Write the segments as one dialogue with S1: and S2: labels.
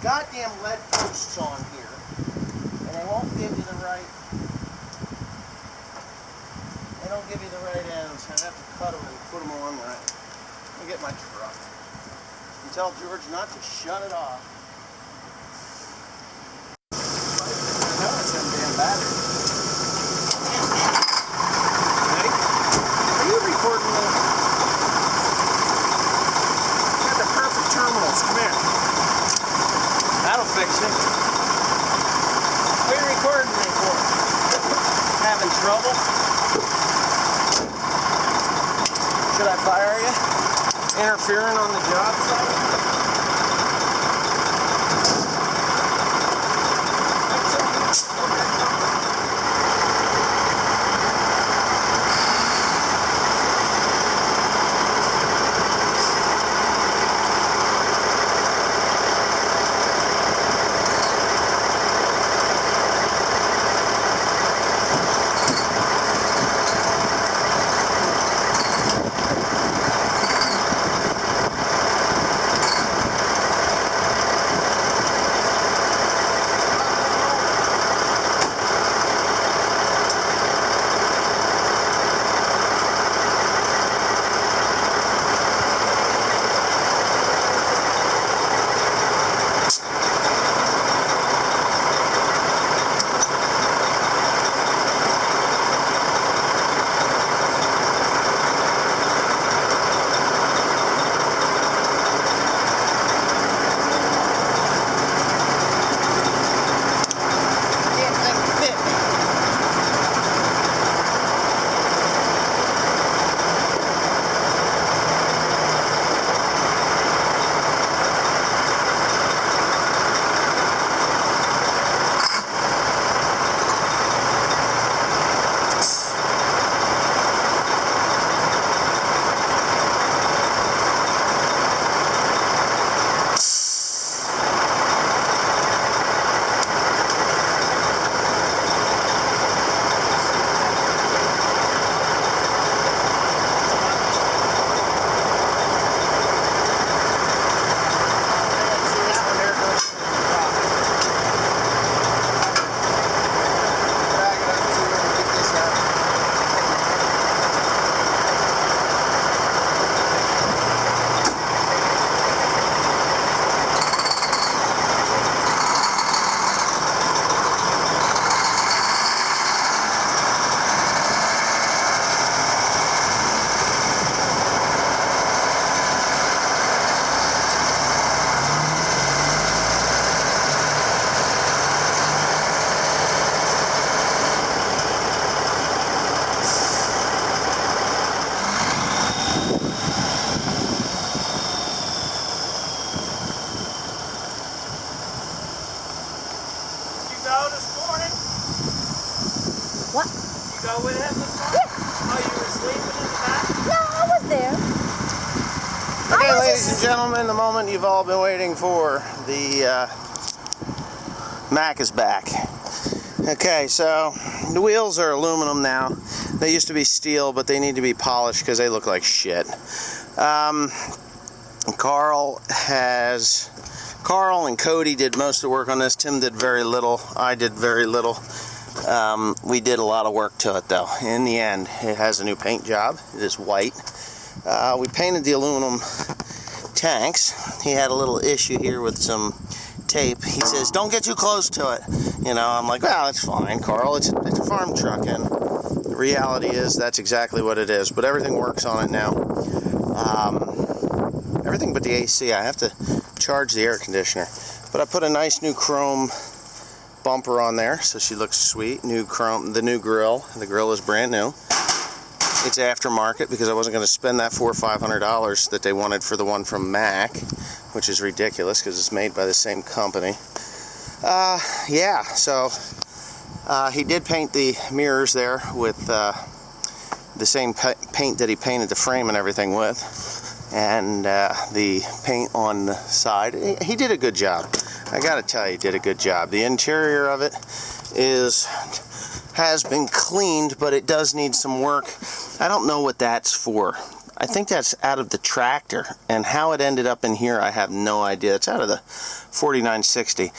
S1: goddamn lead posts on here, and they won't give you the right. They don't give you the right ends. I have to cut them and put them on right. Let me get my truck. And tell George not to shut it off. I know it's them damn batteries. Ready? Are you recording this? You got the perfect terminals. Come here. That'll fix it. What are you recording me for? Having trouble? Should I fire you? Interfering on the job site?
S2: What?
S1: You go with him this morning?
S2: Yeah.
S1: Oh, you were sleeping in the back?
S2: No, I was there.
S1: Okay, ladies and gentlemen, the moment you've all been waiting for. The Mack is back. Okay, so the wheels are aluminum now. They used to be steel, but they need to be polished because they look like shit. Carl and Cody did most of the work on this. Tim did very little. I did very little. We did a lot of work to it, though. In the end, it has a new paint job. It is white. We painted the aluminum tanks. He had a little issue here with some tape. He says, "Don't get too close to it." You know, I'm like, "Well, it's fine, Carl. It's a farm truck," and the reality is that's exactly what it is. But everything works on it now. Everything but the AC. I have to charge the air conditioner. But I put a nice new chrome bumper on there, so she looks sweet. New chrome, the new grill. The grill is brand new. It's aftermarket because I wasn't going to spend that $400 or $500 that they wanted for the one from Mack, which is ridiculous because it's made by the same company. Yeah, so he did paint the mirrors there with the same paint that he painted the frame and everything with, and the paint on the side. He did a good job. I gotta tell you, he did a good job. The interior of it has been cleaned, but it does need some work. I don't know what that's for. I think that's out of the tractor, and how it ended up in here, I have no idea. It's out of the 4960.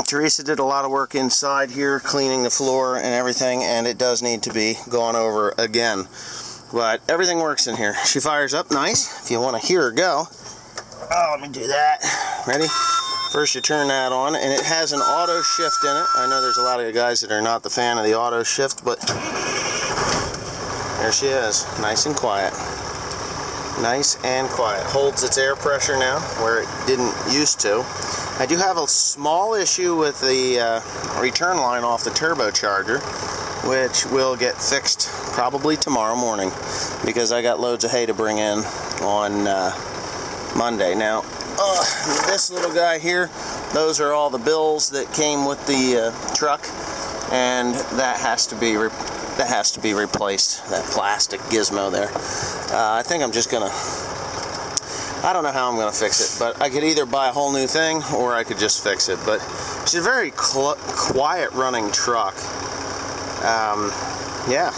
S1: Teresa did a lot of work inside here, cleaning the floor and everything, and it does need to be gone over again. But everything works in here. She fires up nice. If you want to hear her go. Oh, let me do that. Ready? First you turn that on, and it has an auto shift in it. I know there's a lot of guys that are not the fan of the auto shift, but there she is, nice and quiet. Nice and quiet. Holds its air pressure now, where it didn't used to. I do have a small issue with the return line off the turbocharger, which will get fixed probably tomorrow morning, because I got loads of hay to bring in on Monday. Now, this little guy here, those are all the bills that came with the truck, and that has to be replaced. That plastic gizmo there. I think I'm just gonna. I don't know how I'm gonna fix it, but I could either buy a whole new thing or I could just fix it. But she's a very quiet running truck. Yeah.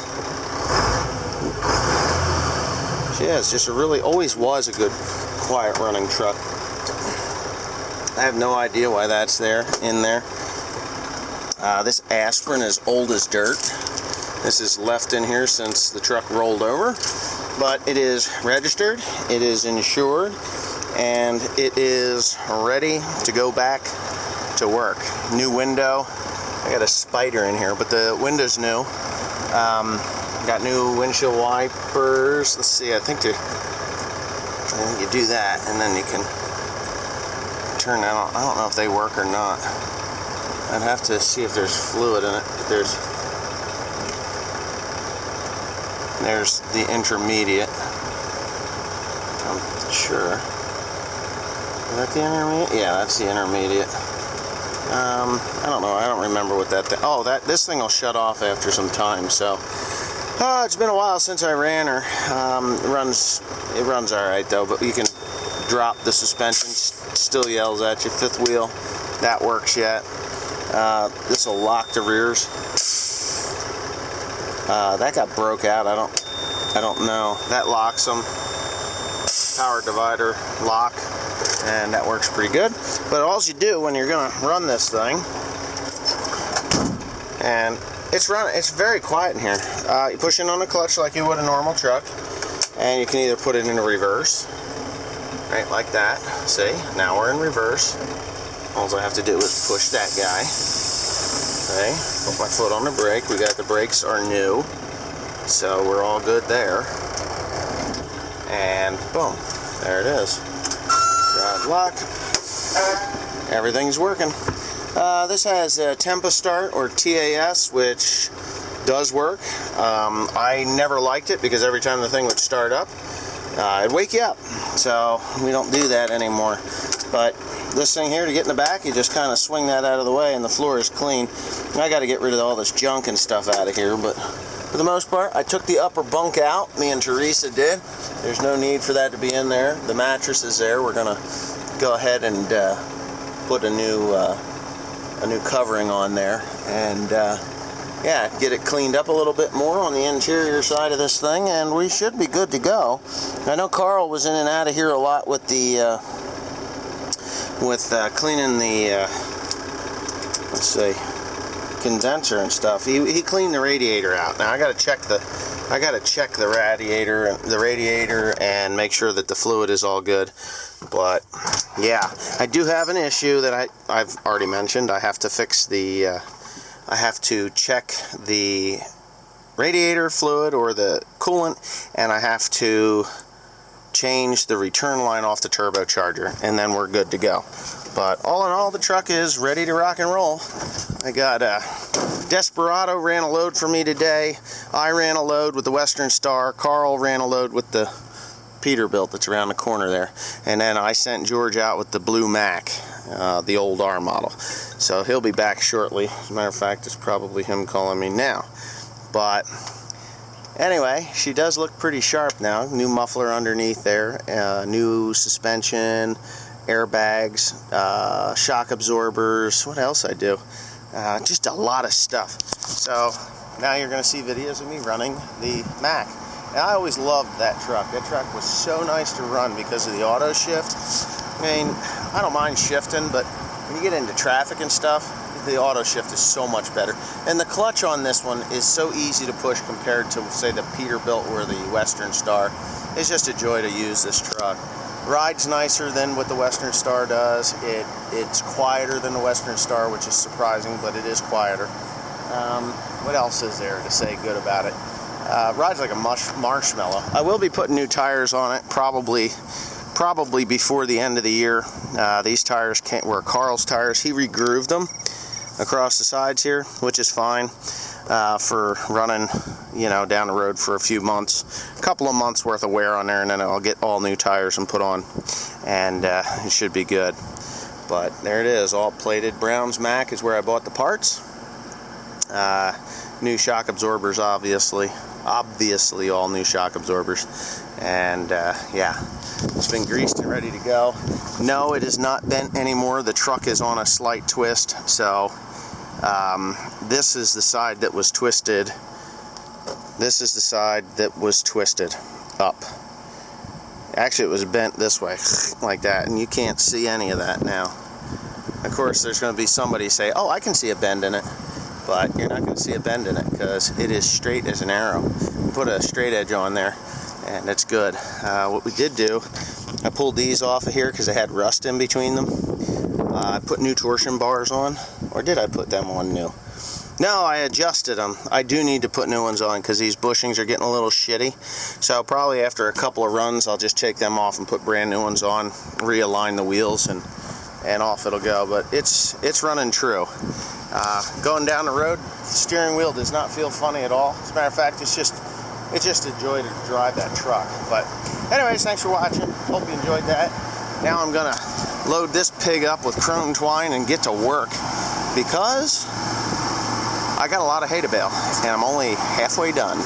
S1: She is just always was a good quiet running truck. I have no idea why that's in there. This aspirin is old as dirt. This is left in here since the truck rolled over, but it is registered, it is insured, and it is ready to go back to work. New window. I got a spider in here, but the window's new. Got new windshield wipers. Let's see, I think you do that, and then you can turn that on. I don't know if they work or not. I'd have to see if there's fluid in it. There's the intermediate. I'm sure. Is that the intermediate? Yeah, that's the intermediate. I don't know. I don't remember what that thing. Oh, this thing will shut off after some time. So, it's been a while since I ran her. It runs all right though. But you can drop the suspension. Still yells at you. Fifth wheel, that works yet. This will lock the rears. That got broke out. I don't know. That locks them. Power divider lock, and that works pretty good. But all you do when you're gonna run this thing, and it's very quiet in here. You push in on the clutch like you would a normal truck, and you can either put it into reverse, right, like that. See, now we're in reverse. All I have to do is push that guy. Okay, put my foot on the brake. The brakes are new, so we're all good there. And boom, there it is. Drive lock. Everything's working. This has a Tempo Start or TAS, which does work. I never liked it because every time the thing would start up, it'd wake you up. So we don't do that anymore. But this thing here, to get in the back, you just kind of swing that out of the way and the floor is clean. I got to get rid of all this junk and stuff out of here, but for the most part, I took the upper bunk out. Me and Teresa did. There's no need for that to be in there. The mattress is there. We're going to go ahead and put a new covering on there, and yeah, get it cleaned up a little bit more on the interior side of this thing, and we should be good to go. I know Carl was in and out of here a lot with the cleaning the let's see, condenser and stuff. He cleaned the radiator out. Now I got to check the radiator and make sure that the fluid is all good. But yeah, I do have an issue that I've already mentioned. I have to fix the I have to check the radiator fluid or the coolant, and I have to change the return line off the turbocharger, and then we're good to go. But all in all, the truck is ready to rock and roll. I got Desperado ran a load for me today. I ran a load with the Western Star. Carl ran a load with the Peterbilt that's around the corner there. And then I sent George out with the blue Mack, the old R model. So he'll be back shortly. As a matter of fact, it's probably him calling me now. But anyway, she does look pretty sharp now. New muffler underneath there, new suspension, airbags, shock absorbers. What else I do? Just a lot of stuff. So now you're going to see videos of me running the Mack. And I always loved that truck. That truck was so nice to run because of the auto shift. I mean, I don't mind shifting, but when you get into traffic and stuff, the auto shift is so much better. And the clutch on this one is so easy to push compared to, say, the Peterbilt or the Western Star. It's just a joy to use this truck. Rides nicer than what the Western Star does. It's quieter than the Western Star, which is surprising, but it is quieter. What else is there to say good about it? Rides like a marshmallow. I will be putting new tires on it, probably before the end of the year. These tires were Carl's tires. He re-grooved them across the sides here, which is fine for running, down the road for a few months. A couple of months worth of wear on there, and then I'll get all new tires and put on, and it should be good. But there it is, all plated. Brown's Mack is where I bought the parts. New shock absorbers, obviously all new shock absorbers, and yeah, it's been greased and ready to go. No, it is not bent anymore. The truck is on a slight twist, so this is the side that was twisted. This is the side that was twisted up. Actually, it was bent this way, like that, and you can't see any of that now. Of course, there's going to be somebody say, "Oh, I can see a bend in it," but you're not going to see a bend in it because it is straight as an arrow. Put a straight edge on there, and it's good. What we did do, I pulled these off of here because they had rust in between them. I put new torsion bars on, or did I put them on new? No, I adjusted them. I do need to put new ones on because these bushings are getting a little shitty. So probably after a couple of runs, I'll just take them off and put brand new ones on, realign the wheels, and off it'll go. But it's running true. Going down the road, the steering wheel does not feel funny at all. As a matter of fact, it's just a joy to drive that truck. But anyways, thanks for watching. Hope you enjoyed that. Now I'm gonna load this pig up with chrome twine and get to work because I got a lot of hay to bale, and I'm only halfway done.